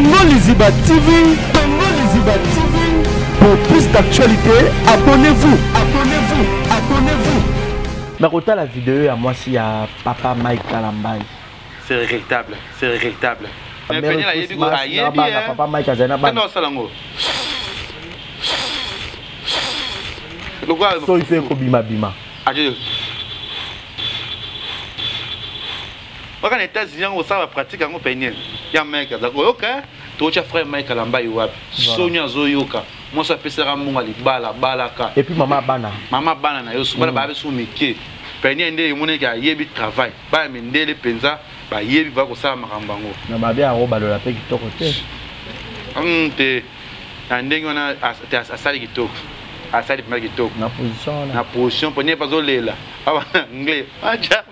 Tongo Liziba TV, Tongo Liziba TV. Pour plus d'actualité, abonnez-vous, abonnez-vous, abonnez-vous. Mais quand la vidéo à moi si à Papa Mike Kalambai. C'est regrettable, c'est regrettable. Mais Papa Mike Azana. Non, Salango. So il fait Kobima Bima. Adieu. Quand on est États-Unis, on va pratiquer un peigné. Il y a un mec qui a dit OK, tu as frère Mike Kalambai ou Sonia Zoyoka. Moi ça peut se ramener bala balaka. Et puis maman bana. Maman bana na yo souvent ba be sou métier. Peigné ndé mon nèg a yebi travail. Ba me ndé penza ba yebi ba ko sa makambango. Na ba bien ro balola pe kitoko te. Te ndenge on a asali kitoko. Asali pima kitoko. Na position na position pone pas olela. Aba anglais. Maja.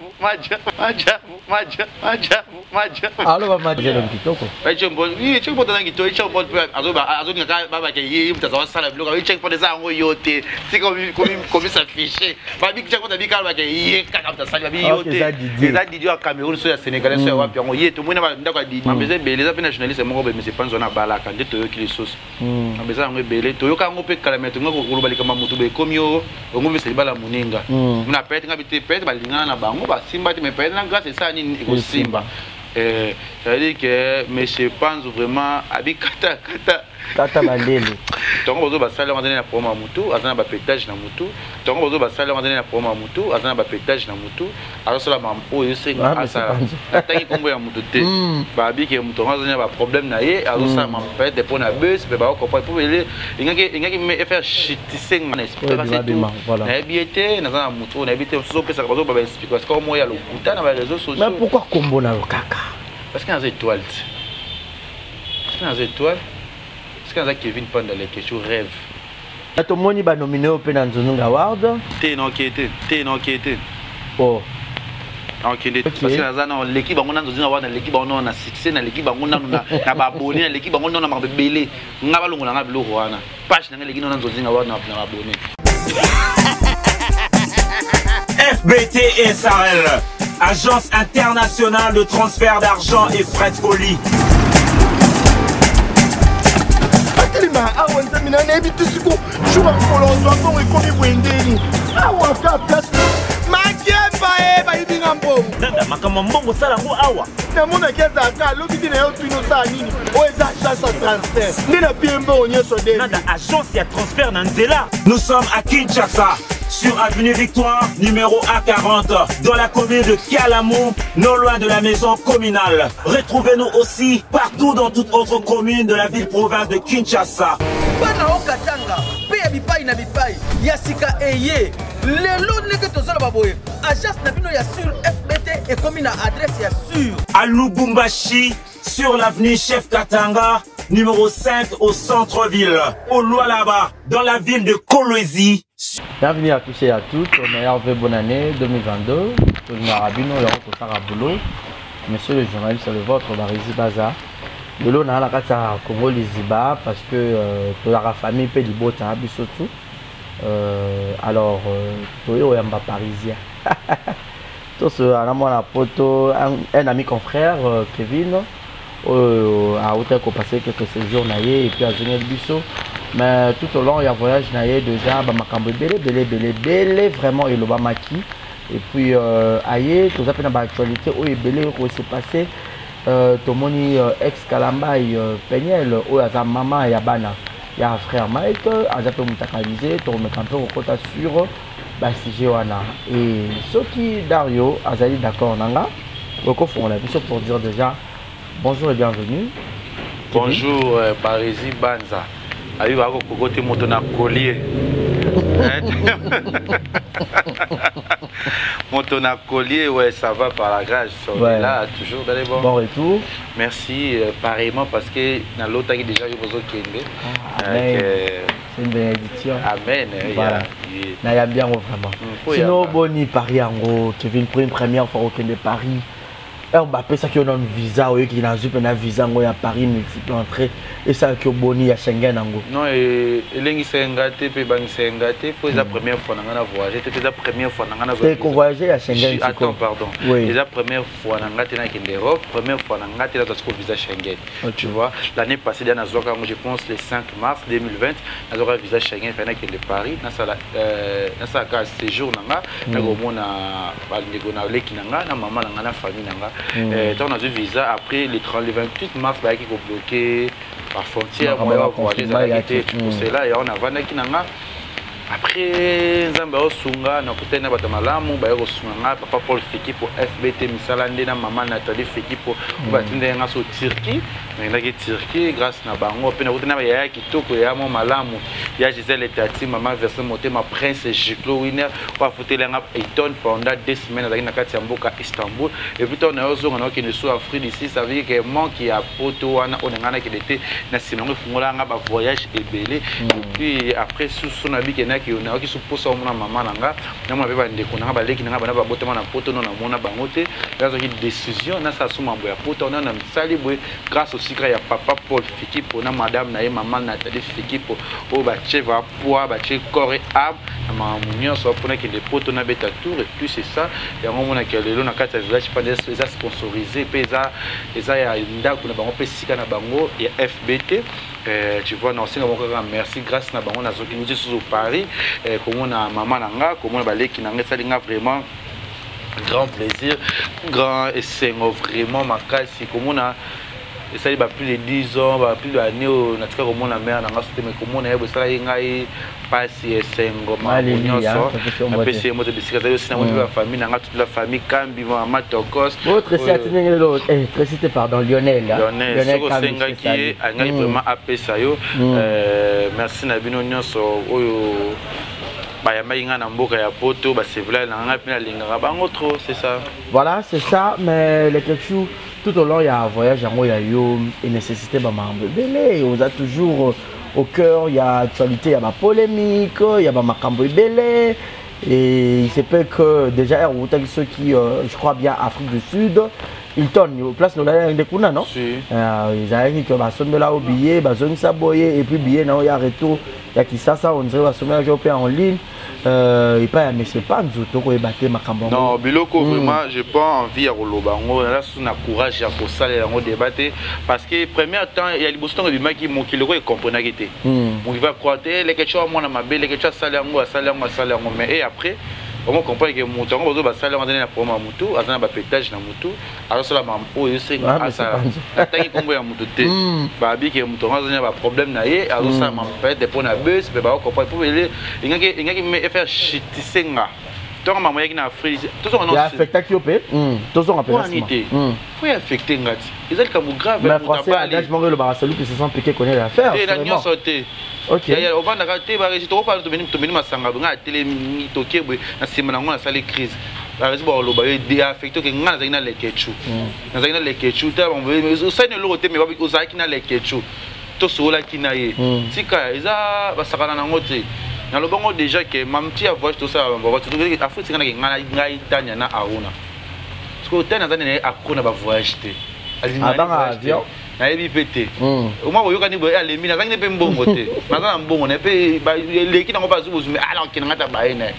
Alo ba maja ndo kitoko. Ba chombo, ni chombo tana kitoko, chombo azo ngaka baba ke yi mutaza sala bloka, yi check pone za ngo yote. Siko komi s'afficher. Ba bi chombo tabi ka ba ke yi kaka mutaza ba bi yote. Za didio a Cameroun so ya Sénégalais so ya wapi ngo yeto mona ba ndako di. Mambeze beleza pe na journaliste mo be mais pas zona balaka nde toyo ki les sauces. Mambeza ngo belé toyo ka ngo pe kalameto ngo ko balika mamutu be komio ngo be se bala muninga. Muna pete ngabite pete balingana na bango ba simba te me pete na grâce ça ni ko simba. C'est-à-dire que mais je pense vraiment abi kata bandele. Tongo bozo basala mandene na promo mutu azana ba pétage na mutu. Tongo bozo basala mandene na promo mutu azana ba pétage na mutu. Alors cela mam o yesenga asala. Tangi kombo ya mutu te. Ba abi ke mutu azana ba problème na ye alors ça mam peut de pona bus pe ba ko pour ele ingaki me faire chitissing na esprit parce que na ebité na zana mutu na ebité so pesa bazo ba expliquer parce que comme ya lokuta na ba réseaux sociaux. Mais pourquoi kombo na kaka? Parce qu'il y a des étoiles. Parce qu'il y a des étoiles. Parce qu'il y a Kevin pendant les questions rêve. Tout le monde est nominé au Penanzonung Award. T'es non qui était. Oh. Parce que l'équipe on a dans award l'équipe on a succès dans l'équipe on a na abonné l'équipe on a na belé. Ngaba longola ngaba lo wana. Page na l'équipe on a dans award na abonné. FBT SARL, Agence internationale de transfert d'argent et frais de colis. Nanda makamambongo sala ngo awa. Na mona keza ka lobi na yo twino sa nini. O eza agence de transfert. Ndina piembo onyeso de. Nanda agence ya transfert na nzela. Nous sommes à Kinshasa, sur avenue Victoire, numéro A40, dans la commune de Kialamou, non loin de la maison communale. Retrouvez-nous aussi partout dans toute autre commune de la ville-province de Kinshasa. Bana okatanga, pe bipai na bipai, yasika eye. Lelo neke tozala baboye. Agence na bino ya sur FBT et commune à adresse ya sur. À Lubumbashi, sur l'avenue Chef Katanga, numéro 5 au centre-ville. Au Lualaba, dans la ville de Kolwezi. Bienvenue à tous et à toutes. Meilleure bonne année 2022. Monsieur le journaliste, c'est le vôtre, Barizi Baza. De l'eau, on a la carte à Congo Liziba parce que toute la famille peut du beau temps, surtout. Alors, Toyo est parisien. Tout ce un ami confrère, Kevin, a passé quelques séjours et puis à Zengel Bisso. Mais tout au long, il y a un voyage déjà, belé, vraiment, il a maki. Et puis, aïe, tout ça, dans l'actualité, où il s'est passé, Tomoni ex-Kalambai, Pegnel, où il y a maman et Yabana. Il y a un frère Mike, il y a un mutakalisé, il y a un peu sur Basigewana. Et ce qui Dario, Azali d'accord, Nanga, on a vu pour dire déjà bonjour et bienvenue. Bonjour, Parisi Banza. Aïe, va côté Montona Collier. Montona Collier, ouais, ça va par la grâce. On est là, toujours dans les bons. Bon retour. Merci, pareillement, parce que dans l'autre, il y a déjà eu besoin de Kende. C'est une bénédiction. Amen. Voilà. N'a bien vraiment. Sinon, Boni Paris en gros, Kevin pour une première fois au Kende Paris. Mbappé ça qui a un visa ou qui n'a pas visa ngo ya Paris multiple entrée et ça qui boni ya Schengen ngo. Non et lengi sengate pe bangi sengate pour la première fois na voyager, c'était la première fois na voyager. T'es voyager à Schengen. Attends pardon. Oui. C'est la première fois na ngate na kende Europe, première fois na ngate là parce qu'on visa Schengen. Tu vois, l'année passée dans Zoka je pense le 5 mars 2020, na Zoka visa Schengen fait na kende Paris, na ça ka séjour na gomona balingo na leki na maman na famille na on a eu visa après le 28 mars bah qui ont bloqué la frontière moi voyager ça a été pour cela et on a vendu qui nanga après nzamba osunga na kutena bata malamu ba yoko sunga papa Paul Feki pour FBT misalande na maman Nathalie Feki pour batinde nga so Turquie na ki Turquie grâce na bango pe na kutena ba ya kitoko ya mo malamu ya Gisèle Tati maman version motema prince Giclo winner kwa fotela nga Eton pendant 2 semaines na kati ya mboka Istanbul et puis on a ozonga na ki ne so Afrique ici ça veut dire que manque ya poto wana onengana ki était na simango fungola nga ba voyage ebelé et puis après sous na bi qui on a qui suppose au mona maman nanga na mo beba ndeko nanga baleki nanga bana babotama na poto no na mona bangote là qui décision na sa suma mbo ya poto na na misali boy grâce au secret ya papa Paul Fiki pour na madame na maman Nathalie Fiki pour o ba cheva poa ba che corps et âme na mamunyo so pour na ki de poto na beta tour et puis c'est ça ya mona ki lelo na kata village pas des sponsorisé pesa eza ya ndako na bango pesika na bango ya FBT. Tu vois, non, c'est merci grâce à Bango Nazo qui nous dit sur Paris, comme on a maman nanga, comme on a balé qui n'a vraiment grand plaisir, grand et c'est vraiment ma casse, comme on a ça il y a plus de 10 ans, plus d'années, on a tout comme on a mère nanga, mais comme on a eu ça il y a pas si c'est un gomme, un peu c'est moi de bicyclette, aussi la famille nanga, toute la famille Kambi, maman Tokos. Autre c'est atteindre l'autre, précisé pardon Lionel. Lionel Senga qui est vraiment appelé ça yo. Merci Nabino Nyonso oyo. Voilà, c'est ça, mais les quelque chose tout au long il y a un voyage, il y a une nécessité de on a toujours au cœur, il y a actualité, il y a ma polémique, il y a ma cambo belé et il se peut que déjà ceux qui je crois bien Afrique du Sud ils tournent place nous là des kuna non ils arrivent que va sonner là au billet va sonner ça boyer et puis billet non il y a retour il y a qui ça on dirait va sonner en ligne et pas mais c'est pas nous to ko battre makambo non biloko vraiment j'ai pas envie à rolobango là sous na courage à pour ça les débattre parce que premier temps il y a les boston de maki mon qui le comprendre que on va croire les quelque chose moi na mabe les quelque chose salango mais et après on comprend que mon temps on va salango dans la promo mutu azana ba pétage na mutu alors cela mam oyo c'est asa atangi kombo ya mutu te ba bi que mutu azana ba problème na ye alors ça mam fait des points na bus mais ba comprendre pour il ngaki me faire chitisenga donc maman qui na Afrique tout ça on a affecté qui opé tout ça on appelle ça faut affecter ngati ils ont comme grave mais français engagement le Barcelone qui se sent piqué connaît l'affaire et la nuit sauté OK il y a au vent d'arrêter ba réciter trop pas to beni masanga nga télé toke na sima na ngona sale crise la raison pour le bailler dé affecté que ngana zina le ketchu na zina le ketchu ta bon ça ne l'autre mais ba ozaki na le ketchu to sola kinaye tika eza basakana na ngote na le bango déjà que mam ti avoye tout ça ba tu que Afrique c'est ngana ngai tanya na aruna parce que tanya na zana akona ba voyage te avion na yebi pété au moins oyokani boye alemi na zangi pe mbongo te na zana mbongo na pe leki na ngo ba zubuzu mais alors kinanga ta baene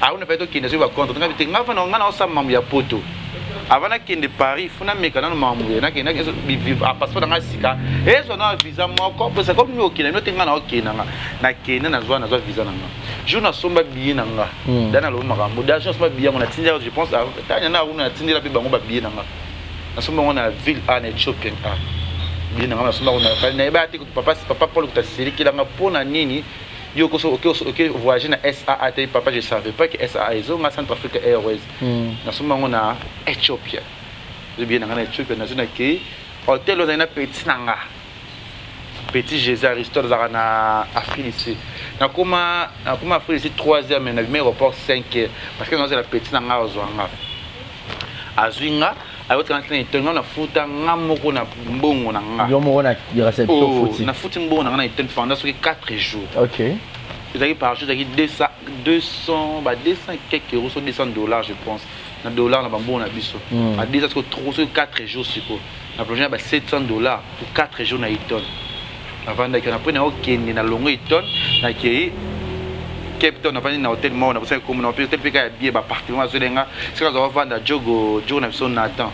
aruna fait to kinde so ba contre nga te nga fa na ngana osama mamu ya poto avant de Paris, il faut que nous mamu na kena vivre à passeport dans sika et so na visa moko parce que comme nous okina no tenga na okina na kena na zwa visa nanga je na somba billet nanga dana lo makambo d'agence ba billet on a tinda je pense tanya na una tinda pe bango ba billet nanga na somba on a ville à Ethiopie billet nanga na somba on a na ba ti papa Paul ta siri ki langa pona nini yo ko OK voyager na SAA papa je savais pas que SAA est au Centrafrique Airways na suma ngona Ethiopia je bien na Ethiopia na zona ke hôtel on a petit nanga petit Jésus Aristote na Afrique ici na kuma Afrique ici 3h mais na aéroport 5h parce que nous la petit nanga ozwanga azuinga alors quand on a foutu ngamoko na mbongo na nga yo moko na réception foutu na foutu mbongo na nga na pendant 4 jours OK ils arrivent par jour 200 quelques euros sur $200 je pense na dollar na bambo na biso a déjà que trop sur 4 jours siko na plongé ba $700 pour 4 jours na Hilton avant que na prendre okende na longo Hilton na kei Cape Town avant na hôtel mo na parce que comme na hôtel peka bien ba appartement zo lenga c'est quand on va vendre jogo na biso Nathan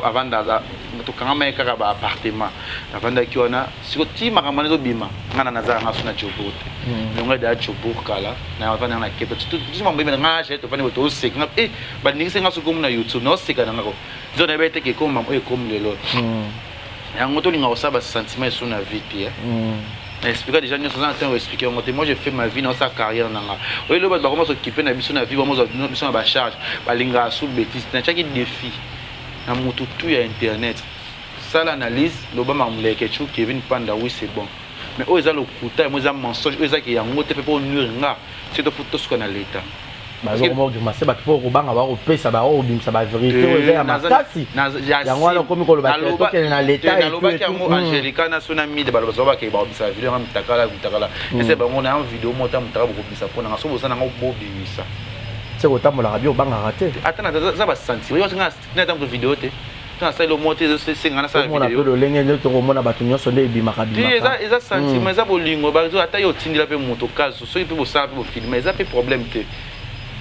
avant d'aza to kanga kaka ba appartement avant d'aki wana siko ti makamane zo bima ngana naza nga suna jobo te longa da jobo kala na avant na Cape Town tout mo mbima nga je to fani to sek nga ba ningi nga so comme na YouTube no seka na ngako zo na bete ke comme mam comme lelo ya ngoto linga osaba sentiment sur na vie te expliquer déjà nous sommes expliquer moi j'ai fait ma vie dans sa carrière nanga oui le ba commence s'occuper na biso na vie moi biso ba charge ba linga sous bêtise na chaque défi na mutu tout ya internet ça l'analyse le ba mamleke chu Kevin Panda oui c'est bon mais eux ils ont le kuta moi ils ont mensonge eux ils qui yango te pour nuire nga c'est de photo ce qu'on a l'état parce que moi je m'assais ba pour banga ba opesa ba obimisa ba vérité eux ya matasi yango ala komi ko lo ba to ke na l'état et tout et Angelica na tsunami de ba lo ba ke ba obisa vidéo ngam takala et c'est ba ngona en vidéo mota mutaka ko obisa pona ngaso bosana ngo bobimisa c'est autant mo la radio banga raté attends ça va sentir yo nga na tam vidéo te quand ça le monter c'est ngana ça vidéo mo na le lenge to ko mona batu nyoso nde bimaka bimaka eza sentiment eza bolingo ba zo ata yo tindila pe moto kazo so pe bo sa pe bo filmer eza pe problème te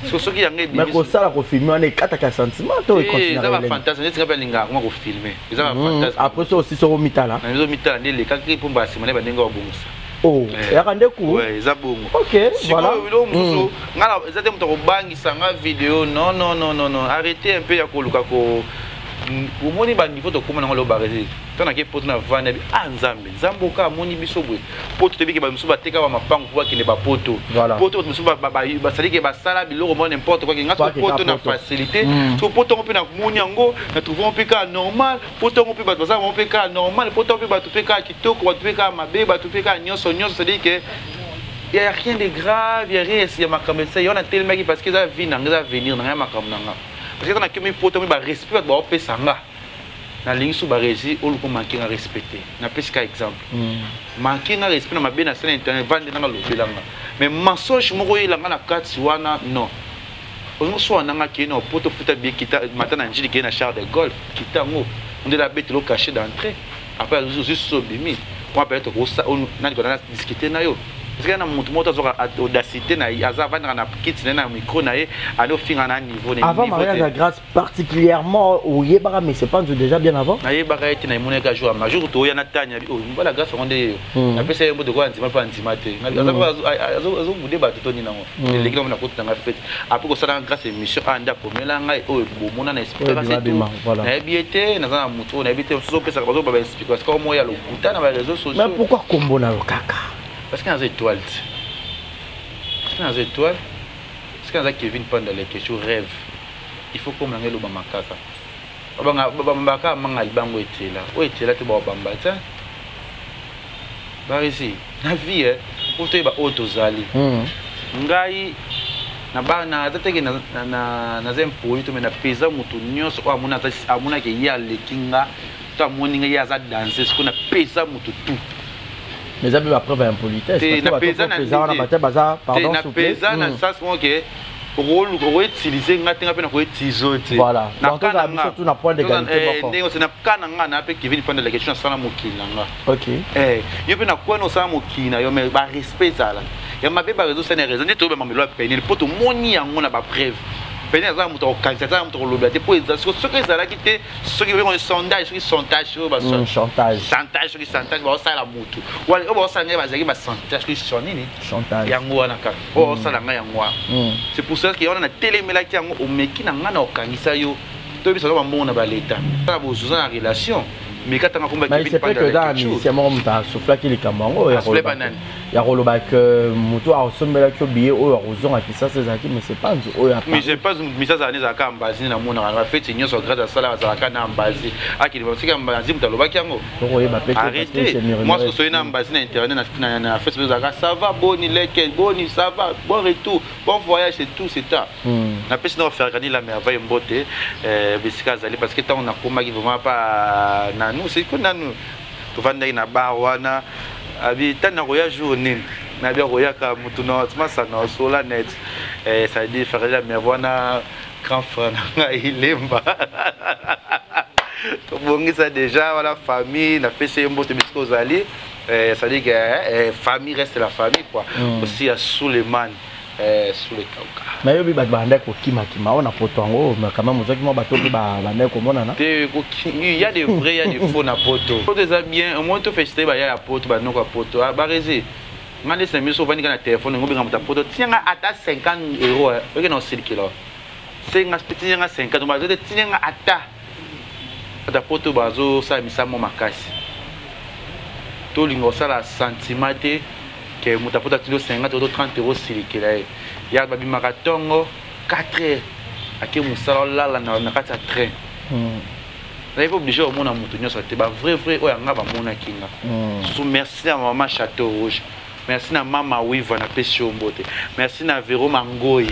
ce qui est mais ko sala ko filmer on est kataka sentiment to continuer ça va fantasme c'est pas linga comment ko filmer ça va fantasme après ça aussi so mitala na zo mitala ndele kaki pour ba simane ba ndenga obungusa oh ya kande ku ouais ça bongo OK voilà ngala ezate muto ko bangisa nga vidéo non arrêtez un peu ya ko luka ko au moni ba niveau to komona ngalo barezi tona ke poto na vana bi nzambo ka moni biso bwe poto tebi ke ba musu ba teka ba mapango kwa kine ba poto musu ba sali ke ba sala biloko mo n'importe quoi ngaso poto na facilité so poto on pe na moni yango na trouvons pe ka normal poto on pe ba za on pe ka normal poto on pe ba to pe ka kitoko ba to pe ka mabe ba to pe ka nyonso c'est-à-dire que il y a rien de grave il y a rien il y a makambe ça y on a tellement parce que ça vient na venir na makambe na parce que on a que mes potes ba respect ba opesa nga na lingi sou ba rési o luko manquer à respecter na pesika exemple manquer à respect na mabe na scène internet vendre na lobelanga mais mensonge moko yelanga na kati wana non on so nanga ki na poto futa bien kita matana njili ki na char de golf kitango on de la bête lo caché d'entrée après juste so bimi on appelle to ko na ko na discuter na yo parce que na mutu moto azoka audacité na aza vendre na kit na micro na ye aller finir na niveau na avant mariage à grâce particulièrement au yebara mais c'est pas déjà bien avant na yebara eti na moneka jour major to ya na tanya oh voilà grâce on de na pesa yembo de quoi ndima pa ndima te azo mude ba totoni nango les gars na kota na fête après ko sala grâce émission anda komela ngai oh bomona na explication na biete na za mutu na biete so pesa ka bazo ba explique parce que au moins ya le kuta na réseaux sociaux mais pourquoi kombo na kaka parce qu'il y a des étoiles. Parce qu'il y a des étoiles. Parce qu'il y a Kevin Panda les questions rêve. Il faut qu'on ait le bamakaka. Bamakaka mangal bango était là. Où était là tu vas bamba ça. Bah ici, la vie pour te ba autozali. Ngai na ba na zateke na zempo itu mena pesa mutu nyonso kwa amuna ke ya lekinga. Ta moninga ya za danser ce qu'on a pesa mutu tout. Mais ça peut après faire impolitesse. Na pesa pardon s'il vous plaît. Na ça c'est que rôle utiliser ngatenga pe na ko utiliser. Voilà. Donc on a surtout na point d'égalité moko. Ndenge c'est na kana nga na pe Kevin Panda la question sana mokila nga. OK. Yo pe na kwa no sana mokina yo mais ba respect ça là. Ya mabe ba réseau ça na raison to be mamelo pe ni poto moni yango na ba preuve. Pena za muto candidat muto lobate pour ce que ça là qui te ce qui veut un sondage sur sondage ba chantage sur chantage ba ça la muto wala ba ça ngeba za ba chantage sur sonini chantage yango wana ka o ça la nga yango c'est pour ça que on a télémela ki yango o meki na nga na okangisa yo to biso ba mbona ba leta ça bo zo na relation mais quand on a combattu c'est pas que dans c'est moi muta souffla ki likambango ya roloba que muto a osombela ki obiye o rozon akisa ces acquis mais c'est pas mais c'est pas mais ça za ka mbazi na mona na fête nyonso grâce à ça la za ka na mbazi akili ba sika mbazi mutaloba ki yango arrêtez moi ce soir na mbazi na internet na Facebook za ka ça va boni leke boni ça va bon retour bon voyage c'est tout c'est ça na pesi na faire gagner la merveille mbote bisika zali parce que tant on a combattu vraiment pas na nous c'est que nous tu vas dans na bar wana abi tana roya journée na bien roya ka mutu na tma ça na sola net ça dit faire la mer wana grand frère Ilemba. Bon, ça déjà, voilà, famille, la fait c'est un beau biscuit aux alliés. Ça dit que famille reste la famille, quoi. Aussi à Suleiman, sous les Kauka. Mais il y a des vrais, il y a des faux napoto. Pour des bien, au moins tu fais il y a poto, bah non quoi poto. Ah, bah rési. Quand les amis sont venus dans le téléphone, on va poto. Tiens, à 50 €. Regarde dans le kilo. C'est un petit 50. On va dire tiens à ta poto bazo ça mi ça mon makasi. Tout l'ingo ça la sentimenté que mon poto kilo 50 ou 30 € sur le il y a babi marathon 4 heures à qui mon salon là na kati ya train. Là il faut obligé au monde à monter sur te ba vrai o ya ngaba mona kinga. Sous merci à maman Château Rouge. Merci à maman Wiva na Pesio Mbote. Merci à Véro Mangoy.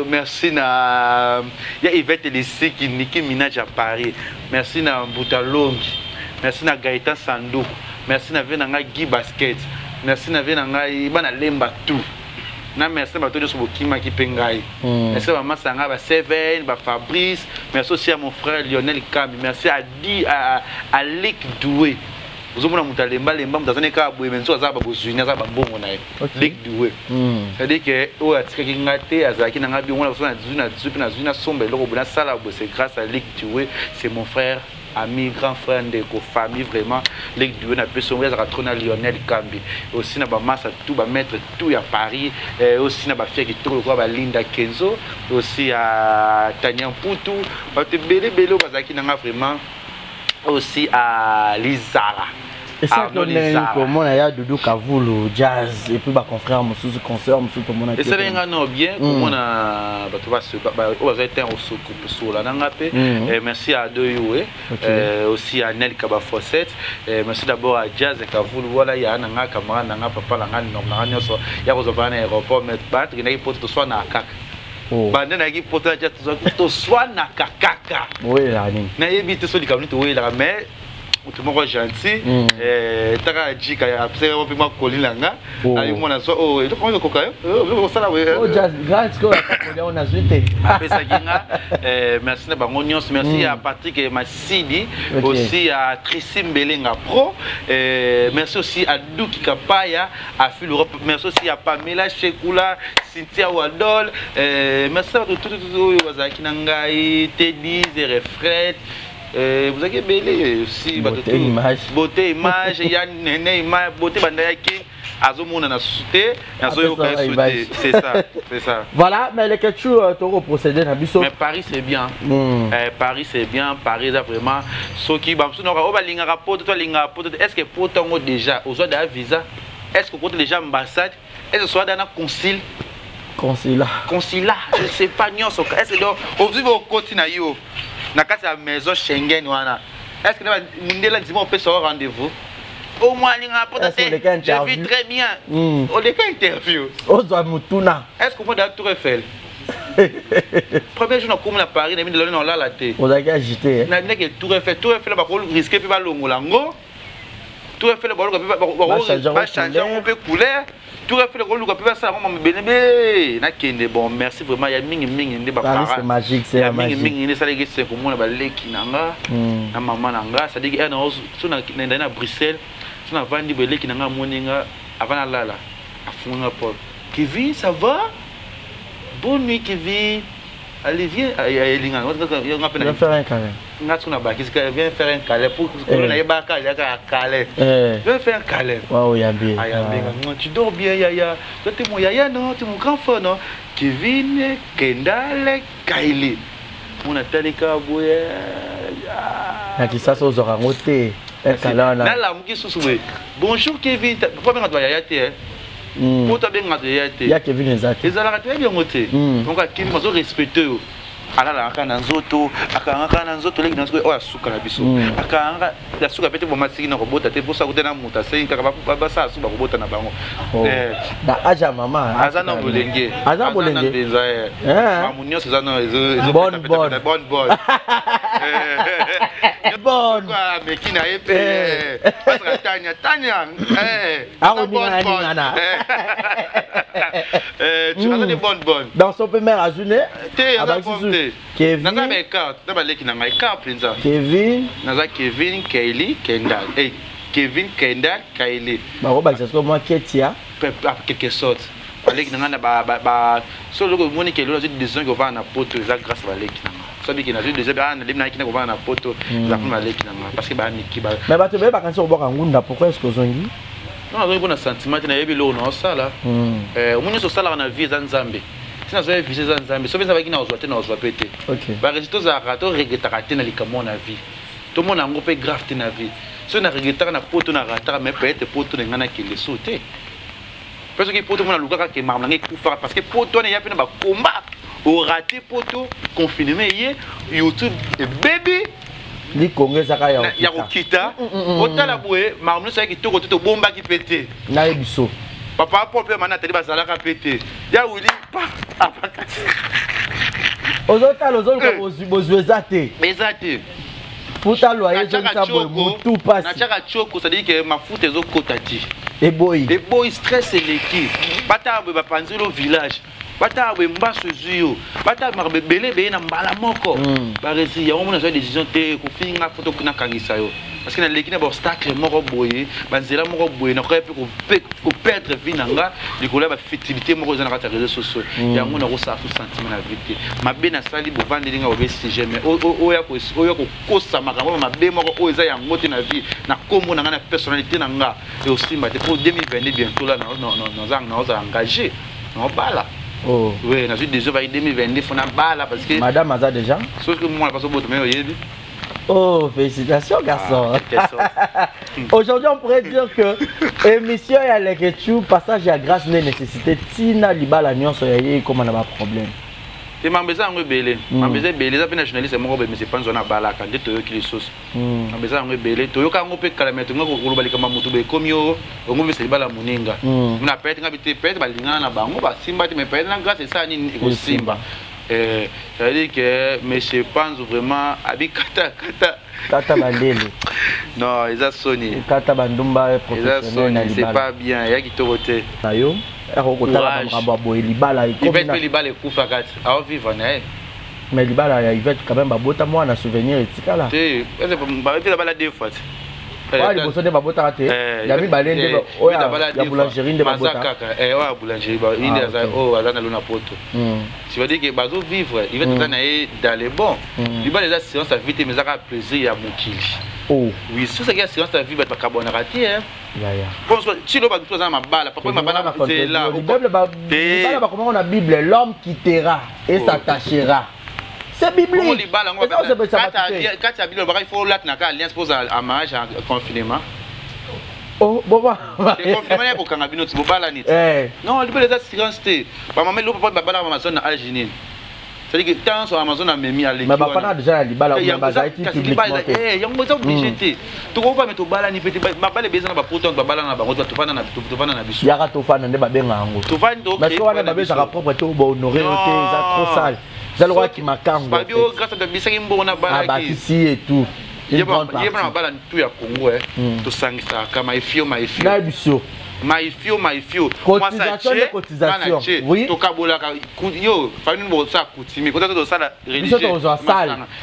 Merci à Yvette Lissi qui Nicki Minaj à Paris. Merci à Boutalongi. Merci à Gaëtan Sandou. Merci à Venanga Guy Basket. Merci à Venanga Ibana Lemba tout. Na merci à tous les Kima qui pengai. Merci à maman Sanga ba Seven, ba Fabrice. Merci aussi à mon frère Lionel Kambi. Merci à Lick Doué. Vous avez dit que vous avez dit que vous avez dit que vous avez dit que vous avez dit que vous avez dit que vous avez dit c'est grâce à Lick Doué, c'est mon frère, ami, grand frère de la famille, vraiment. Lick Doué, on a Lionel Kambi. Aussi, on a mettre tout à Paris. Aussi, on a fait Linda Kenzo. Aussi, à Tania Poutou. Vraiment. Aussi à Lizara. Et ça, on a ya Doudou Kavoulou, jazz, et puis ma confrère, mon sous-concert, mon sous-tout. Et ça, on a bien, on a été sur la Nangapé. Merci à Doyoué, aussi à Nel Kabafosset. Merci d'abord à Jazz et Kavoulou. Voilà, il y a un camarade, un papa, il y a un aéroport, mais il y a un soit na kaka. Bande na ki pota ja to soit na kakaka. Oui la ni. Na yebi te so di kamni to oui la mais tout le monde gentil taka jika après on peut ma kolilanga ali mona so oh to ko ko kayo ça là oui oh jazz grand score ka on a zuité après ça ginga merci na bango nyos merci à Patrick Massidi aussi à Trissim Belenga Pro merci aussi à Duki Kapaya à Phil Europe merci aussi à Pamela Chekula Cynthia Wadol merci à tout wazaki nangai Teddy Zerefret. Vous avez belé aussi beauté image il y a une image beauté bandaki azomona na souté c'est ça voilà mais les quelque toro procéder na biso mais Paris c'est bien Paris c'est bien Paris là vraiment ce qui bamsu no ba linga rapport to linga rapport est-ce que pour tongo déjà aux autres visa est-ce que pour déjà ambassade est-ce que soit dans consulat je sais pas nyonso est-ce que au vivre au continent yo na kati ya maison Schengen wana est-ce que ndela dimo peut se rendez-vous au moins linga porte je vis très bien au les cas interview ozo mutuna est-ce que on peut Tour Eiffel premier jour comme la Paris na mine là la té on a agité na que Tour Eiffel ba ko risquer pe ba longolango Tour Eiffel ba changer un peu couleur Tour Eiffel ko luka pe ça comme benebe na kende bon merci vraiment ya mingi ndi ba para c'est magique c'est magique mingi ndi ça les c'est comme on ba leki nanga na maman nanga ça dit na na Bruxelles tu na vandi ba leki nanga moninga avant la afunga Paul Kevin ça va bonne nuit Kevin allez viens elinga on va faire un câlin viens faire un câlin pour que on ait pas câlin viens faire un câlin waouh yambi tu dors bien yaya toi tu mon yaya non tu mon grand frère non Kevin Kendall Kylie mon atalika boya na kisasa ozora ngote un câlin na la muki susube bonjour Kevin pourquoi bien toi yaya te pour ta bien il y a Kevin exact les ala très bien moté donc Kevin mazo respecter ala akana nzoto akanga nzoto leki nzoto o asuka na biso akanga la suka pete bo masiki na robota te posa kutena muta se kaka ba sa asuba robota na bango da aja mama azana bolenge mamunyo azana bon quoi mekina epe Parce que Tania. Ah, on dit Nana. Tu as des bonnes. Dans son premier azune. Kevin. Naza ba carte, na ba leki na ngai carte prinza. Kevin. Naza Kevin, Kylie, Kendall. Kevin, Kendall, Kylie. Ba ko ba c'est moi Ketia. Quelque sorte. Baleki na ba so loko moni ke lolo décision ko va na poto za grâce baleki na. So bi ki na décision ba na limna ki na ko va na poto za ko baleki na parce que ba ni ki ba. Mais ba to be ba kan so boka ngunda pourquoi est-ce que zongi? Non, on a un sentiment na yebi lo na sala. Moni so sala na vie za Nzambe. Si nous avons visé ça, mais sauf que ça va qui nous a nous a pété. Ok. Par exemple, ça a raté regretter na likamo na vie. Tout le monde a un peu grave na vie. Si on a regretté na poto na rater mais peut-être poto na ngana qui le sauter. Parce que poto mon luka ka marma ngi kufa parce que poto na ya pe na ba combat. Au raté poto confinement hier YouTube et baby li Congo ça ka ya. Ya kokita. Otala boye marma ça qui to bomba qui pété. Na ebiso. Papa Paul peut maintenant te bazala ka pété. Ya Willy pas apakati. Ozota lozolo ko bozwezate. Bezate. Futa loyer zo sa boy tout passe. Na chaka choko ça dit que ma foot ezo kotati. Et boy stress l'équipe. Bata ba panzelo village. Bata ba mbaso zuyo. Bata marbe belé be na mbala moko. Ba resi ya omona so décision te ko finga photo kuna kangisa yo. Parce que na l'équipe na obstacle moko boye, banzela moko boye na ko ko perdre vie nanga, likola ba fitibité moko za na kata réseaux sociaux. Ya ngona ko sa fu sentiment na vite. Mabe na sali bo vande linga obe si jamais. Oya ko kosa makambo mabe moko o eza ya ngote na vie na kombo na ngana personnalité nanga et aussi mate pour 2022 bientôt là non za engagé. Non bala. Oh. Oui, na déjà va 2022 fona bala parce que madame Aza déjà. Sauf que moi la passe au bout mais oyebi. Oh, félicitations, garçon. Aujourd'hui, on pourrait dire que émission et Aleketu, passage à grâce n'est nécessité. Tina Liba la nuance, comment on a un problème. Et ma maison est belé. Ma maison est belé. Les nationalistes, mais c'est pas une zone à bala quand tu es qui les sauces. Ma maison est belé. Tu as un peu de calamité. Tu as un peu de calamité. Comme yo, on veut se libérer la moninga. On a perdu un petit peu de balinga na bango. Ba simba tu me perds la grâce et ça ni simba. Ça veut dire que mais je pense vraiment abi kata bandele. Non, ils a sonné. Kata bandumba professionnel. C'est pas bien. Il y a qui te voter. Ayo. Libala il va libala kufa kati. A vivre na. Mais libala il va quand même babota moi na souvenir etikala. Eh, ba te bala deux fois. Ouais, les bosons de babota raté. Ya mi balende o ya boulangerie de babota. Ouais, boulangerie ba il est azana luna poto. Tu vas dire que bazo vivre, il va tout dans les bons. Libala les assurances à vie mais ça a plaisir ya mukili. Oh. Oui, si c'est que assurance à vie va pas carbone raté hein. Bon, si l'on va tout ça ma balle, papa ma balle c'est là. La Bible va comment on a Bible, l'homme quittera et s'attachera. C'est biblique. Quand tu as Bible, il faut là tu alliance pour un mariage en confinement. Oh, bon bah. Le confinement pour quand abino tu bala ni. Non, il peut les assurances té. Ba maman le papa bala Amazon na Algérie. C'est-à-dire que tant sur Amazon a mis à l'équipe. Mais pas déjà libala ou bazaiti publiquement. Il y a un besoin obligé. Tu comprends mais tu bala ni petit ba bala besoin ba poto ba bala na ba tu fana na biso. Ya ka to fana ne ba benga ngo. Tu fana do. Mais quoi na ba ça propre to ba honorer ça trop sale. C'est le roi qui m'accambe. Ba bio grâce à bisaki mbo na bala qui. Ah ba ici et tout. Il y a pas bala tout ya Congo to sangisa kama ifio ma ifio. Na biso. Maïfio. Cotisation. Oui. Tokabola yo, famille mo ça coutume. Quand tu ça la religion.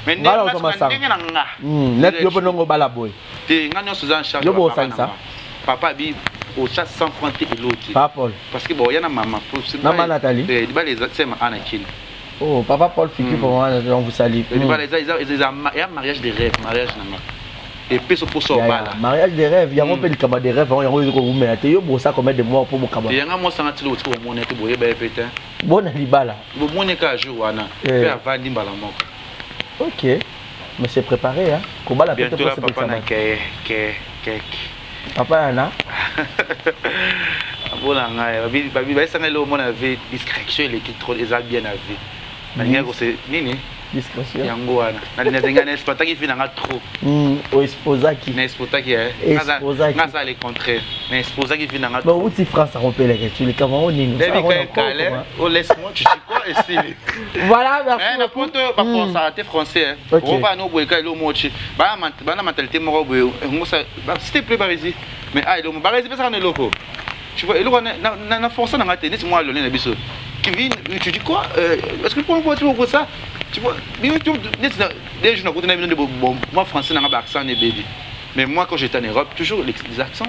Mais net yo bonongo bala boy. Te ngano suzan charge. Yo bo ça. Papa bi au chat sans frontier et l'autre. Papa. Parce que bon, y a na maman. Maman Nathalie. Il va les c'est ma Anakin. Oh, papa Paul figure pour moi, on vous salue. Il va les un mariage de rêve, mariage na. Et puis pour ça bala mariage des rêves il y a un peu de cabane des rêves on y a vous mettez yo bossa combien de mois pour mon cabane il y a un mois sans attirer au monde te boye ba pétain bon libala bon mon ka jour wana fait avant dimbala moko OK mais c'est préparé hein comment la peut être papa na ke papa ana bona ngai ba sanga le monde avait discrétion il était trop bien à vie manière que c'est nini discrétion. Yango wana. Na zenga na exploiter qui finanga trop. O exposaki. Na exploiter qui est. Ngasa le contraire. Na exposer qui finanga trop. Bon, où tu France a rompé les tu les Cameroun ni nous. Oh laisse-moi, tu sais quoi essayer. Voilà, merci. Na poto ba pour ça te français. On va no boyka lo mochi. Ba mentalité mo boy. Ngosa s'il te plaît Barisi. Mais ah le Barisi pesa na loko. Tu vois, il a forcé dans la tête, moi le nez biso. Kevin, tu dis quoi? Est-ce que pour pour ça? Tu vois, des gens qui ont bon, moi français n'a pas accent et baby. Mais moi quand j'étais en Europe, toujours les accents.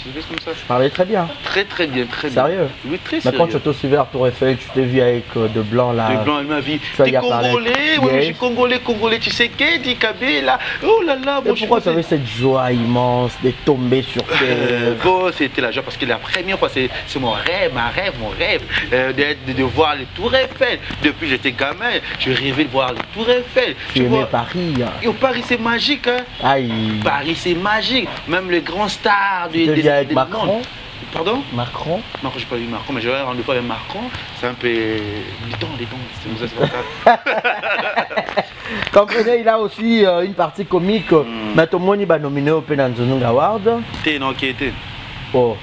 Comme ça. Je parlais très bien. Très bien. Sérieux? Oui, très sérieux. Mais quand tu t'es suivi à Tour Eiffel, tu t'es vu avec de blanc là. De blanc, elle m'a vu. T'es congolais, oui, je suis congolais, tu sais qu'est, dit Kabé là. Oh là là, bon. Et pourquoi tu avais cette joie immense de tomber sur terre? Bon, c'était la joie parce que la première fois, c'est mon rêve, mon rêve, de voir les Tour Eiffel. Depuis que j'étais gamin, je rêvais de voir les Tour Eiffel. Tu aimais Paris. Et Paris, c'est magique. Hein? Aïe. Paris, c'est magique. Même les grands stars avec Macron. Pardon? Macron. Macron, j'ai pas vu Macron, mais j'avais rendez-vous avec Macron. C'est un peu. Les dons, c'est comme ça. Comprenez, il a aussi une partie comique. Mais tout le monde va nominer au Penanzonung Award. T'es non, qui était? Oh.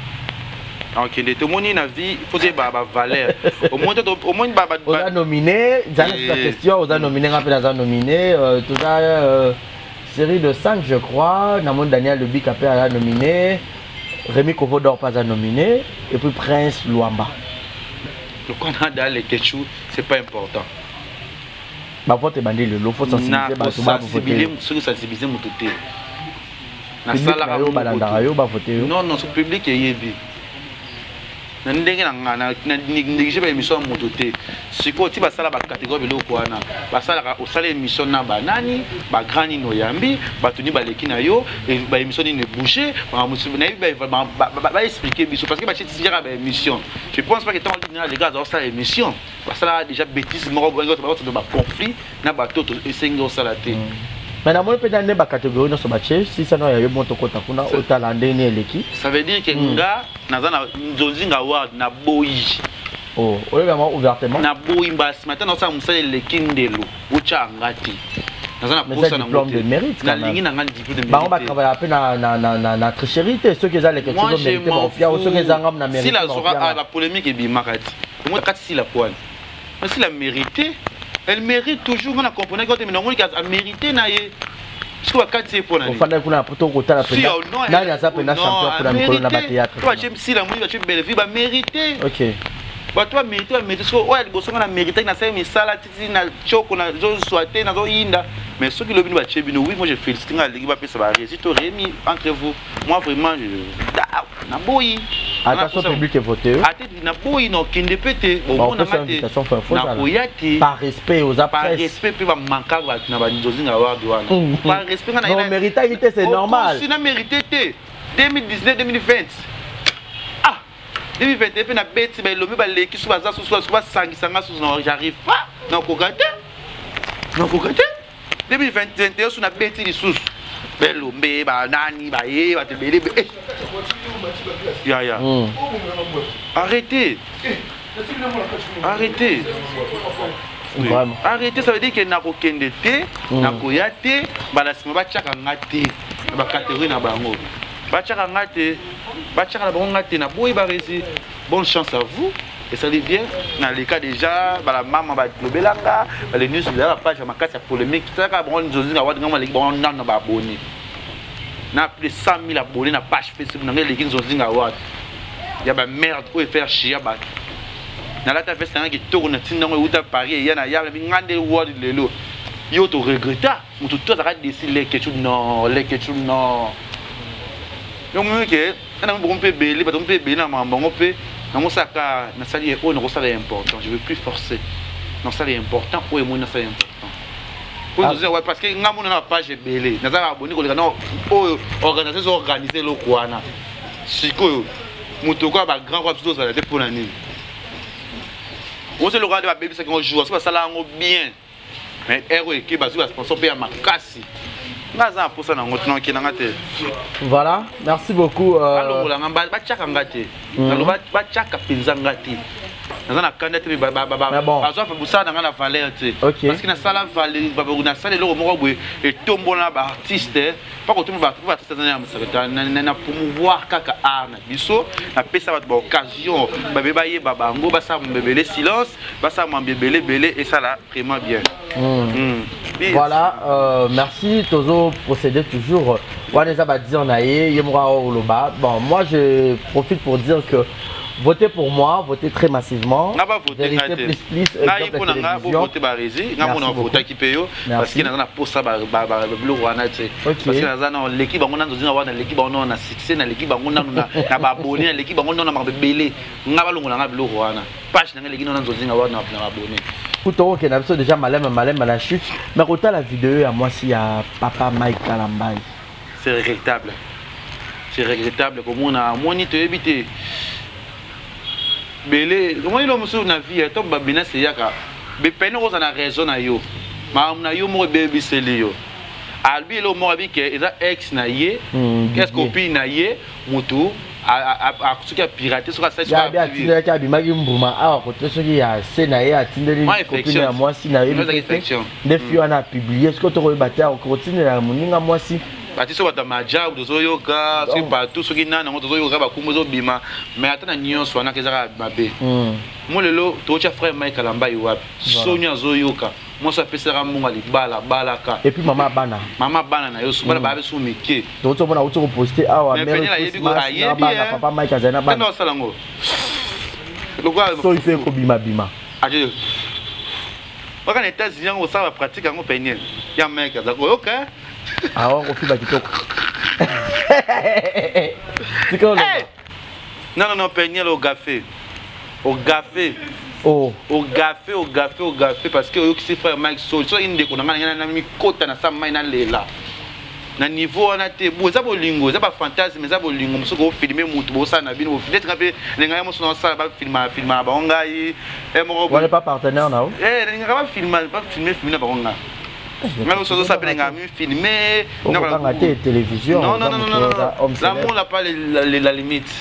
Ok, tout le monde a vie, il faut dire valeur. Au moins, on a nominé, la question, on a nominé, tout ça. Série de 5, je crois. Namon Daniel Le Bic a nominé. Rémi Kovodor pas à nominé. Et puis Prince Luamba. Le Canada, les Ketchou, c'est pas important. Ma vote est bandé le lot. Faut sensibiliser. Sensibiliser mon côté. Non, ce public est yébi. Na ndenge na négligé ba émission moto té siko ti basala ba catégorie biloko wana basala ka osala émission na banani ba grandi no yambi batuni baleki na yo et ba émission ni ne bouger ba expliquer biso parce que ba chiti ba émission je pense pas que tant les gars ont ça émission basala déjà bêtise moko ba conflit na ba toto esengo sala té. Mais dans mon pays, dans les catégories, nous sommes battus. Si ça n'a pas eu bon temps, on a autant l'année l'équipe. Ça veut dire que nga nazana nzonzinga award na boyi. Oh, on est vraiment ouvertement. Na boyi bas. Maintenant, nous sommes lekindelo. Ucha ngati. Nazana pour ça na diplôme de mérite. Na lingi na ngandi diplôme de mérite. Bah on va travailler un peu na tricherie. Ceux qui ont les questions de mérite, bon fier. Ceux qui ont na mérite. Si la sera la polémique est bien marquée. Moi, quand si la pointe. Mais si la mérité. Elle mérite toujours, on a compris que mais on a mérité naïe. Parce que quand c'est pour la. On fait qu'on pour tout la peine. Là il y a ça peine champion pour la micro na théâtre. Toi j'aime si la mouille tu belle vie va mériter. OK. Bah toi mériter parce que ouais bosso on a mérité na ça mais sala titi na choko na zo souhaiter na zo inda. Mais ceux qui le bin ba chebino oui moi je félicite nga l'équipe va passer ba réussite Rémi entre vous. Moi vraiment je na boyi. Attention public est voté. Na boyi no kinde pété. Bon na maté. Na koyati. Par respect aux après. Par respect puis va manquer na ba nzozinga award wana. Par respect na non mérité c'est normal. Si na mérité 2019 2020. Ah 2021 puis na beti ba lobi ba leki sous baza sous sangisa sous non j'arrive pas. Non kokate. 2021 sous na beti li sous. Belombe ba nani ba ye ba te bele. Ya. Arrêtez. Oui. Vraiment. Arrêtez, ça veut dire que na kokende te, na koyate, ba la sima ba tchaka ngate, ba catégorie na bango. Ba tchaka ngate, ba tchaka na bango ngate na boy ba réussir. Bonne chance à vous. Et ça dit bien, dans les cas déjà, la maman va globelanga, les news de la page ma casse polémique, ça ka bon nzozi na wadinga maliki bon nan na ba abonné. Na plus de 100 000 abonnés na page Facebook na les nzozi nga wad. Ya ba merde ou faire chier ba. Na la ta fait ça qui tourne tinda ngo uta Paris ya na ya ngande word lelo. Yo to regretta, ou tout arrête décider les questions non. Yo mu ke, na mo pe beli, ba to pe beli na mambo pe. Non, ça na sali oh non ça est important. Je veux plus forcer. Non ça est important. Oh et moi non ça est important. Pour nous dire ouais parce que ngamu na page belé. Na za abonné ko non oh organiser le kwana. Siko muto ko ba grand quoi plutôt ça la pour l'année. On se le regarde ba baby ça qu'on joue ça là on bien. Mais héros équipe ba sponsor pa makasi. Voilà, merci beaucoup. dans un candidat te bazo fa busa na ngana valeur te parce que na sala valeur na sala le moko boye et tombo na ba artiste pas ko tombo ba artiste na promouvoir kaka art na biso na pesa ba occasion ba bebaye babango ba sa mbebele silence ba sa mbebele belé et ça là vraiment bien. Voilà, merci Tozo procéder toujours Waneza va dire naïe yemura oloba. Bon, moi je profite pour dire que votez pour moi, votez très massivement. N'a pas voté plus voter Barési, n'a pas voté qui paye parce qu'il y a un poste à bleu wana tu sais. Parce qu'il y a un l'équipe on a dans l'équipe on a succès dans l'équipe on a na abonné dans l'équipe on a na belé. N'a pas longola na bleu wana. Page dans l'équipe on a dans wana na abonné. Tout que n'a déjà malem à la chute. Mais autant la vidéo à moi s'il y a Papa Mike Kalambay. C'est regrettable. C'est regrettable comme on a monité éviter. Belé, comment il a monsieur na vie, top babina c'est yaka. Be peine on a raison na yo. Ma na yo mo baby c'est yo. Albi lo mo abi que eza ex na ye, qu'est-ce copine na ye, mutu a ce qui a piraté sur la site sur la vidéo. Ya bi magi mbuma a ko to ce qui a c'est na ye a tindeli copine à moi si na ye. Des filles on a publié ce que tu rebattais on continue la moninga moi si Batiso bata majab dozo yoka so partout so kina na dozo yoka ba kumozo bima mais atana nyonso wana kezaka mabe mo lelo to cha frère Mike Kalambay wapi sonya zo yoka mo so pesera munga libala balaka et puis mama bana na yo so bana ba beso meke to to bona uto poster awa mais papa Mike azana bana no salango lokwa so ife ko bima aje wakana États-Unis on ça va pratique ngo penye ya Mike azako yoka. Ah, on refait Bakitoko. Non, Peignel au café. Au café. Oh. Au café, parce que au frère Mike Soul, so inde ko na mi kota na sama ina lela. Na niveau on a te boza bolingo, za ba fantasme, za bolingo, muso ko filmer mutu bo sa na bino, peut-être que lenga mo so sa ba filma ba ngai. On n'est pas partenaire là. Lenga ba filmer na ba ngai. Même si on s'appelle un filmé, on va pas télévision. Non. L'amour n'a pas la limite.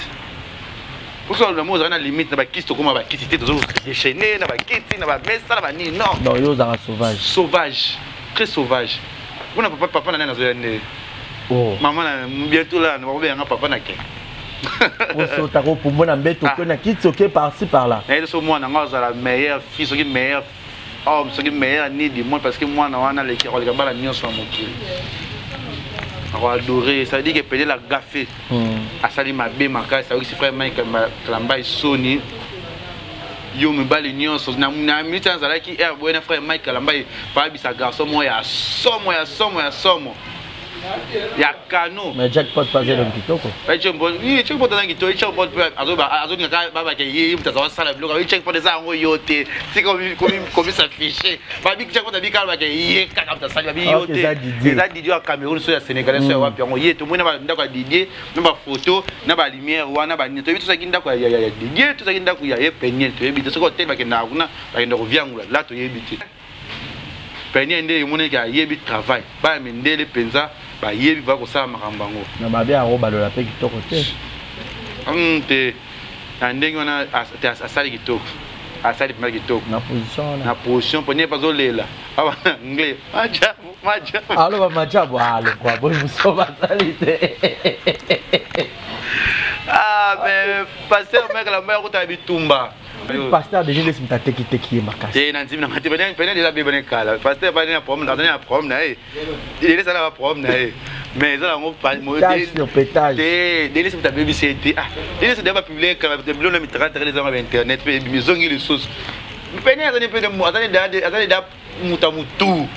Pour ça, l'amour n'a pas la limite. Il n'y a pas de question comment quitter, déchaîner, il n'y a pas de quitter, il n'y a pas de mettre ça, il n'y a pas de non. Non, il y a un sauvage. Sauvage, très sauvage. Vous n'avez pas papa dans la zone. Oh. Maman, bientôt là, nous allons un papa naké. Pour moi, on a quitté par-ci par-là. Et c'est moi, on a la meilleure fille, la meilleure. Oh, ce qui est meilleur ni du monde parce que moi, on a les la nuit sur mon cul. On va adorer, ça veut dire que peut-être la gaffée. À salir ma bé, ma casse, ça veut dire que frère Mike Kalambay Sony. Yo me bats les nions, na minute sans aller qui est bon frère Mike Kalambay, pas bisa garçon moi ya somme. Ya cano. Mais jackpot pas de kitoko. Oui, check pour dans kitoko, check pour azo ngaka baba ke yi mtaza sala bloga, oui check pour des ango yote. C'est comme s'afficher. Babi check pour dabi kala ke yi kaka mtaza babi yote. Ça Didier à Cameroun so ya Sénégalais so ya wapi ngo yeto mona ba ndako Didier, na photo, na ba lumière wana ba nito bitu sakinda ko ya Didier, tu sakinda ko ya Peniel, tu yebi to ko tel ba ke na kuna ba ndo viangula là to yebi. Peniel ndé mona ka yebi travail. Ba mendele penza ba yebi va ko sa makambango na ba bia roba lo la pe kitoko te te ndenge wana asali kitoko asali pema kitoko na position pone pas olela aba anglais majabu alo ba majabu alo kwa bo muso ba salite mais pasteur Mike Kalambay ko ta bitumba pasteur déjà laisse mta teki makasi et nanti na mati benen déjà bébé kala pasteur ba na problème na il est là la problème na mais ça on pas pétage délai c'est ta bébé c'était délai c'est d'abord publier quand le blog mi 30 les sur internet puis maison les sources peine attendez peu de moi attendez da mutamutu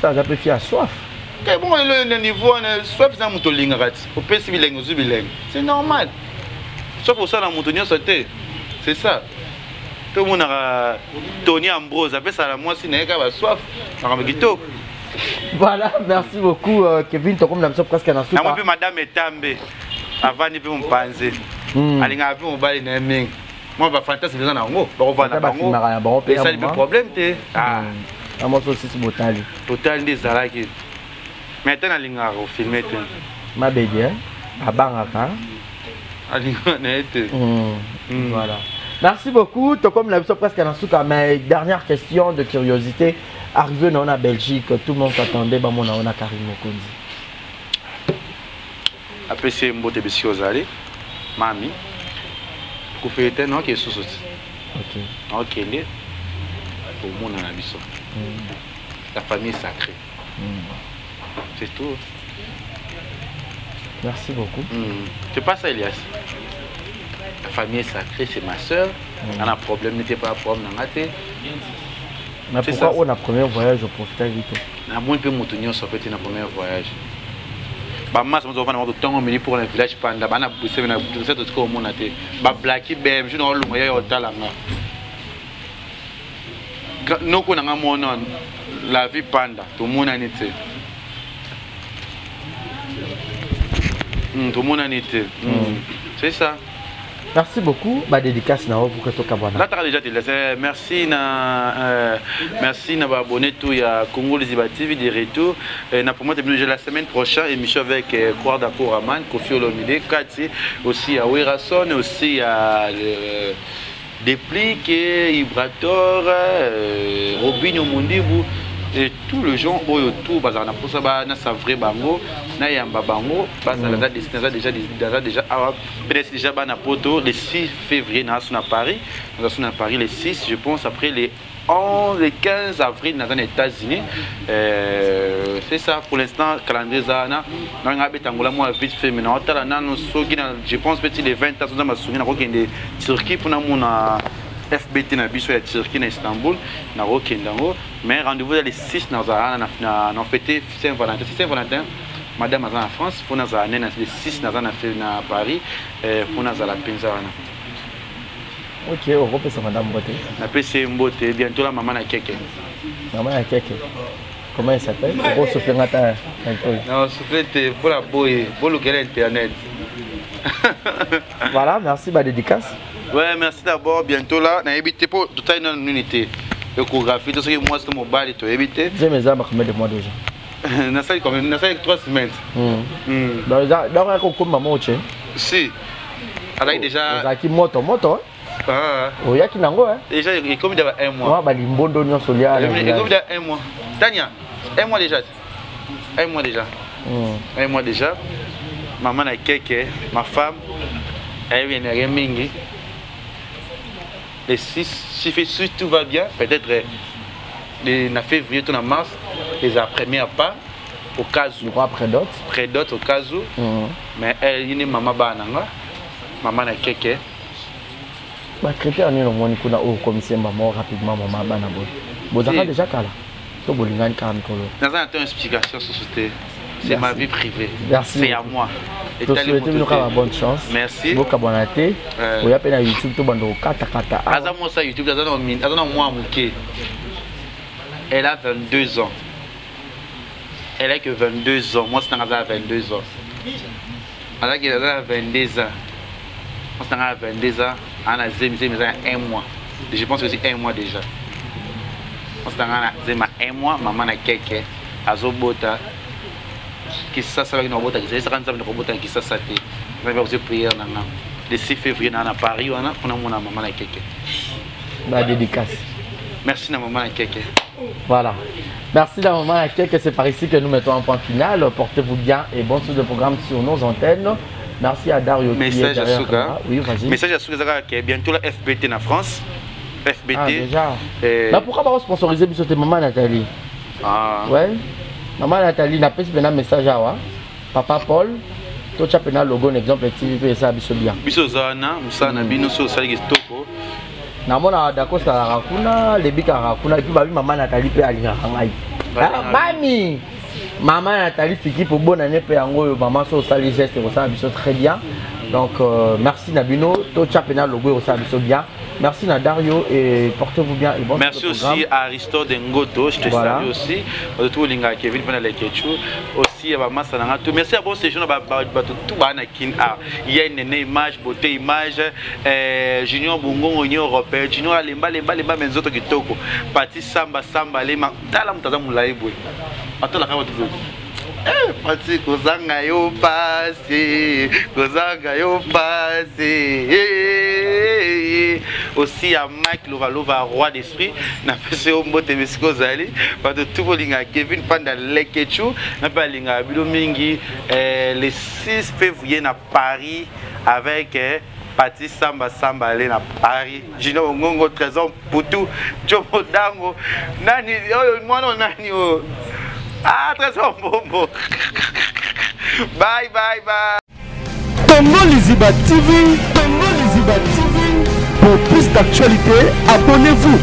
ça peut faire soif. Que bon le niveau on soif ça mutolinga rat au pesi bilingue zubilingue c'est normal sauf pour ça dans moutonio sauté. C'est ça. Tout le monde a Tony Ambrose, après ça, moi, si n'est pas soif, voilà, merci beaucoup, Kevin. Tu as presque un instant. Moi, madame est tombée. Avant, il peut me penser. Elle a vu mon bal naming. Moi, je vais fantasmer les gens. Et ça, le problème, c'est. Ah, moi aussi, c'est total. Total des arachis. Maintenant, elle a filmé. Ma bébé, à Bangaka. Voilà. Merci beaucoup. Comme la presque dans souka, mais dernière question de curiosité. Arrivé dans la Belgique, tout le monde s'attendait, bah mon on a Karim Mokonzi. Après c'est mbote bisi ozali, mami. Pour faire non qui sous aussi. Ok. Ok les. Pour mon na biso. La famille est sacrée. C'est tout. Merci beaucoup. C'est pas ça Elias. La famille est sacrée, c'est ma soeur. On a un problème, n'était pas un problème dans la tête. Mais pourquoi on a premier voyage au profiter vite? On a moins peu moutonnier sur petit dans premier voyage. Bah moi, nous avons tout temps au pour le village panda. Bah on a poussé, on a poussé tout ce qu'on a été. Bah Blacky, ben je n'ai pas le moyen de talanga. Nous connaissons la vie panda, tout le monde a été. Tout le monde a été. C'est ça. Merci beaucoup. Ma dédicace na pour que tu kabana. Là tu as déjà dit merci na abonné tout ya Congo Liziba TV de retour. Na pour moi la semaine prochaine émission avec Kwarda Koraman, Kofi Olomide, Kati aussi à Werason aussi à Déplique, Ibrator, Robinho Mondibu. Et tout le gens autour, bazar na posa ba na savre bango, na yamba bango, bazar la déjà peut-être déjà ba na poto le 6 février na à Paris, nous sommes à Paris le 6, je pense après les 11 et 15 avril dans les États-Unis. C'est ça pour l'instant calendrier zana. On a betangola moi vite fait mais je pense peut-être les 20 ans dans ma souvenir na de Turquie pour na mona FBT na biso ya Turquie na Istanbul na Rokendango mais rendez-vous les 6 na fêté Saint-Valentin. Saint-Valentin madame en France pour na za les 6 na Paris pour na za la Penzana. Ok, Europe c'est madame Mbote. Na PC Mbote bientôt la maman na Keke. Maman na Keke. Comment elle s'appelle? Pour souffler ngata. Non, souffler pour la boy, pour le gars internet. Voilà, merci ma dédicace. Ouais, merci d'abord. Bientôt là, n'a évité pour tout à une unité. L'échographie, tout ce qui est moi, c'est mon bal et tout évité. J'ai mes armes combien de mois déjà? N'a ça combien? N'a ça 3 semaines. Donc, comme maman, tu sais? Si. Alors déjà. Vous avez moto. Ah. Oh, y'a qui n'ango, hein? Déjà, il est comme d'avoir un mois. Moi, bah, l'imbondo n'y a solia. Il est comme d'avoir un mois. Tania, un mois déjà. Un mois déjà. Un mois déjà. Maman a Keke, ma femme, elle vient de Remingi. Les 6, si tout va bien, peut-être en février, tout en mars, les premiers pas, au cas où. Près d'autres, au cas où. Mais elle, il y a maman Bananga, maman a Keke. Bah, critère, nous avons dit au commissaire maman rapidement, maman Banabo. Vous avez déjà qu'à là. Vous avez déjà qu'à là. Dans une explication sur ce thé. C'est ma vie privée. C'est à moi. Je te souhaite une bonne chance. Merci. Vous abonnez. Vous avez YouTube, tout le monde kata. Azamo ça YouTube, azamo moi mouké. Elle a 22 ans. Elle a que 22 ans. Moi c'est à 22 ans. Elle a 22 ans. Moi c'est à 22 ans. On a 1 mois. Je pense que c'est 1 mois déjà. Moi c'est à 1 mois. Maman a quelqu'un. Azobota. Qui ça va nous botter qui ça quand ça nous botter qui ça ça té on va aussi prier le 6 février à Paris on a mon maman la Keke ma dédicace. Merci na maman la Keke. Voilà, merci la maman la Keke. C'est par ici que nous mettons un point final. Portez-vous bien et bon suite de programme sur nos antennes. Merci à Dario. Message à Souka. Oui, vas-y. Message à Souka qui est bientôt la FBT en France. FBT. Ah déjà. Mais pourquoi pas sponsoriser biso te maman Nathalie? Ah. Ouais. Maman Nathalie n'a pas un message à Papa Paul, tu as un logo, un exemple, TV et ça, bien. Bisozana, Moussana, Binoso, Salistoko. Namona Dacosta Rakuna, les Bika Rakuna, et puis maman Nathalie peut aller à Hangaï. Mami! Maman Nathalie Fiki pour bonne année, maman so sali geste, ça très bien. Donc merci Nabino, tu as un logo, ça bien. Merci Dario et portez-vous bien. Et bon merci aussi à Aristo Dengoto, je te salue aussi. Tout le monde Kevin aussi à Mama Sananga. Merci à bon séjour tout il y a une image, beauté image, Junior Bungo, Union Européenne, Junior Alemba, Lemba Menzoto Kitoko, Pati Samba, Lema, Talam Tazam Laibwe. Attends la caméra toujours. Pati kozanga yo pasi aussi à Mike Lovalova, roi d'esprit. Na pese au mbote mesiko zali. Parce que tout le monde Kevin Panda Lekechu. Na pas linga bilo mingi le 6 février na Paris avec Pati Samba Samba aller na Paris. Jino Ngongo Trésor Poutou. Jomo Dango. Nani moi non nani oh. Ah Trésor Bombo. Bye bye bye. Tongo Liziba TV. Pour plus d'actualités, abonnez-vous.